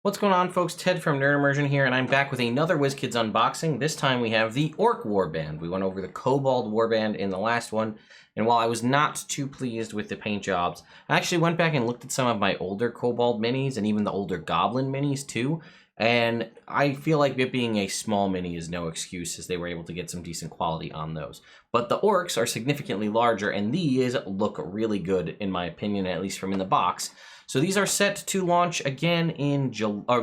What's going on, folks? Ted from Nerd Immersion here, and I'm back with another WizKids unboxing. This time we have the Orc Warband. We went over the Kobold Warband in the last one, and while I was not too pleased with the paint jobs, I actually went back and looked at some of my older Kobold minis, and even the older Goblin minis too, and I feel like it being a small mini is no excuse, as they were able to get some decent quality on those. But the Orcs are significantly larger, and these look really good, in my opinion, at least from in the box. So these are set to launch again in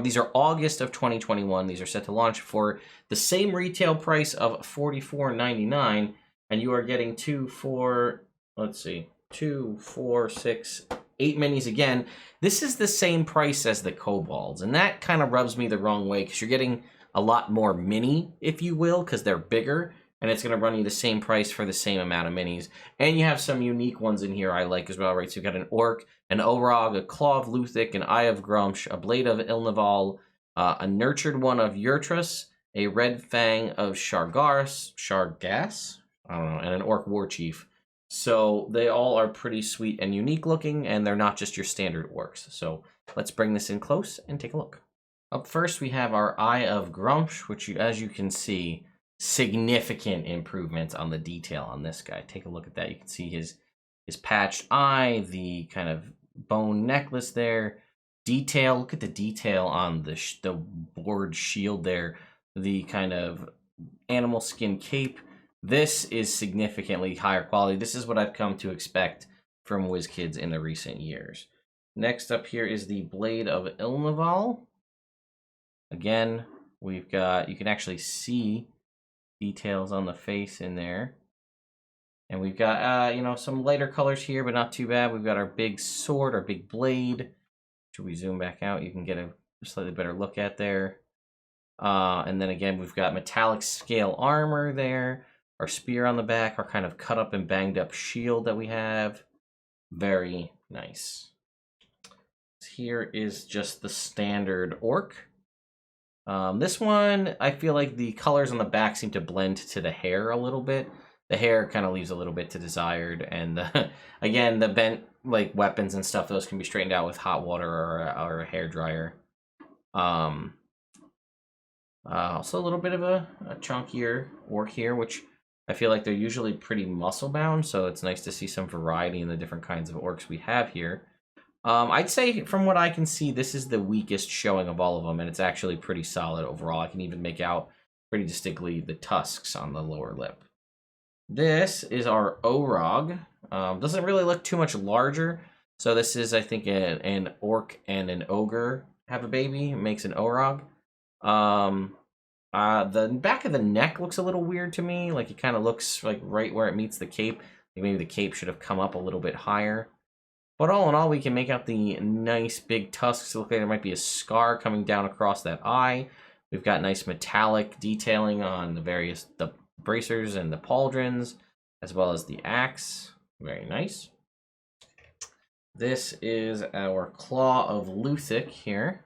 these are August of 2021. These are set to launch for the same retail price of $44.99, and you are getting 2, 4, 6, 8 minis again. This is the same price as the kobolds, and that kind of rubs me the wrong way because you're getting a lot more mini, if you will, because they're bigger, and it's going to run you the same price for the same amount of minis. And you have some unique ones in here I like as well, right? So you've got an Orc, an Orog, a Claw of Luthic, an Eye of Grunch, a Blade of Ilnaval, a Nurtured one of Yurtrus, a Red Fang of Shargas, I don't know, and an Orc Warchief. So they all are pretty sweet and unique looking, and they're not just your standard orcs. So let's bring this in close and take a look. Up first, we have our Eye of Grunch, which, as you can see, significant improvements on the detail on this guy. Take a look at that. You can see his patched eye, the kind of bone necklace there. Detail, look at the detail on the board shield there. The kind of animal skin cape. This is significantly higher quality. This is what I've come to expect from WizKids in the recent years. Next up here is the Blade of Ilnaval. Again, we've got, you can actually see details on the face in there. And we've got, some lighter colors here, but not too bad. We've got our big sword, our big blade. Should we zoom back out? You can get a slightly better look at there. And then again, we've got metallic scale armor there. Our spear on the back, our kind of cut up and banged up shield that we have. Very nice. Here is just the standard orc. This one, I feel like the colors on the back seem to blend to the hair a little bit. The hair kind of leaves a little bit to desired, and again, the bent like weapons and stuff, those can be straightened out with hot water or a hair dryer. Also a little bit of a chunkier orc here, which I feel like they're usually pretty muscle bound, so it's nice to see some variety in the different kinds of orcs we have here. I'd say from what I can see, this is the weakest showing of all of them, and it's actually pretty solid overall. I can even make out pretty distinctly the tusks on the lower lip. This is our Orog. Doesn't really look too much larger. So this is, I think, an orc and an ogre have a baby. It makes an Orog. The back of the neck looks a little weird to me. Like, it kind of looks like right where it meets the cape. Like maybe the cape should have come up a little bit higher. But all in all, we can make out the nice big tusks. It looks like there might be a scar coming down across that eye. We've got nice metallic detailing on the bracers and the pauldrons, as well as the axe. Very nice. This is our Claw of Luthic here,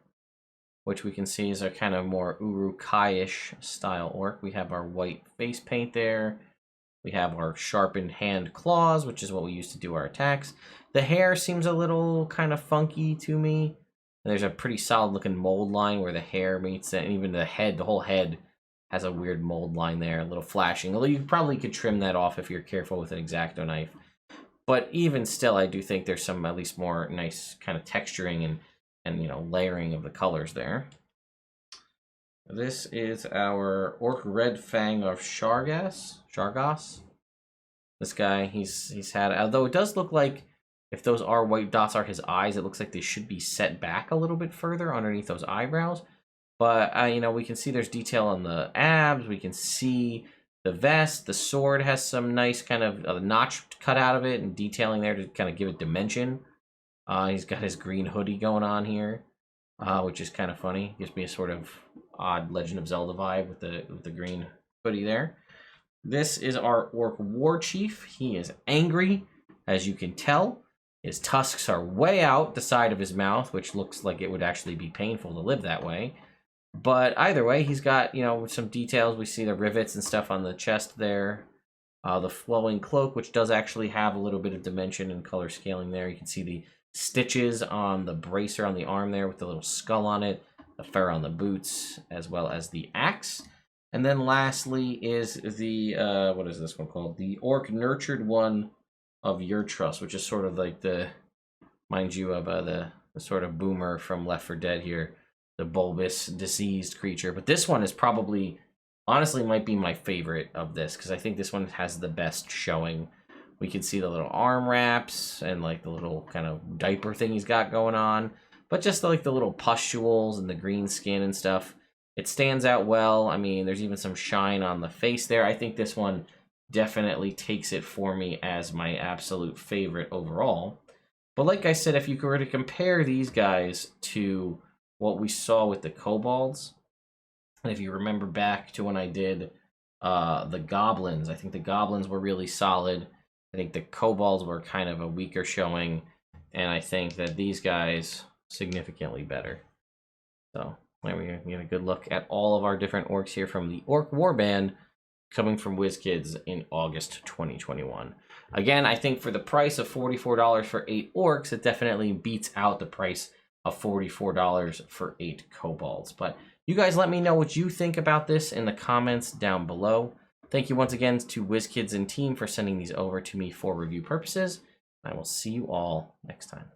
which we can see is a kind of more Uruk-hai-ish style orc. We have our white face paint there. We have our sharpened hand claws, which is what we use to do our attacks. The hair seems a little kind of funky to me. And there's a pretty solid looking mold line where the hair meets it, and even the head, the whole head has a weird mold line there, a little flashing. Although you probably could trim that off if you're careful with an X-Acto knife. But even still, I do think there's some at least more nice kind of texturing and layering of the colors there. This is our Orc Red Fang of Shargas. This guy, he's had, although it does look like if those white dots are his eyes, it looks like they should be set back a little bit further underneath those eyebrows. But, we can see there's detail on the abs. We can see the vest. The sword has some nice kind of notch cut out of it and detailing there to kind of give it dimension. He's got his green hoodie going on here, which is kind of funny. Gives me a sort of odd Legend of Zelda vibe with the green hoodie there. This is our Orc Warchief. He is angry, as you can tell. His tusks are way out the side of his mouth, which looks like it would actually be painful to live that way. But either way, he's got, some details. We see the rivets and stuff on the chest there. The flowing cloak, which does actually have a little bit of dimension and color scaling there. You can see the stitches on the bracer on the arm there with the little skull on it. the fur on the boots, as well as the axe. And then lastly is the, what is this one called? The Orc Nurtured One of Your Trust, which is sort of like the, mind you, of the sort of boomer from Left 4 Dead here, the bulbous, diseased creature. But this one is probably, honestly, might be my favorite of this, because I think this one has the best showing. We can see the little arm wraps and like the little kind of diaper thing he's got going on. But just like the little pustules and the green skin and stuff, it stands out well. I mean, there's even some shine on the face there. I think this one definitely takes it for me as my absolute favorite overall. But like I said, if you were to compare these guys to what we saw with the kobolds, and if you remember back to when I did the goblins, I think the goblins were really solid. I think the kobolds were kind of a weaker showing, and I think that these guys significantly better. So there we get a good look at all of our different orcs here from the Orc Warband, coming from WizKids in August 2021. Again, I think for the price of $44 for 8 orcs, it definitely beats out the price of $44 for 8 kobolds. But you guys let me know what you think about this in the comments down below. Thank you once again to WizKids and team for sending these over to me for review purposes. I will see you all next time.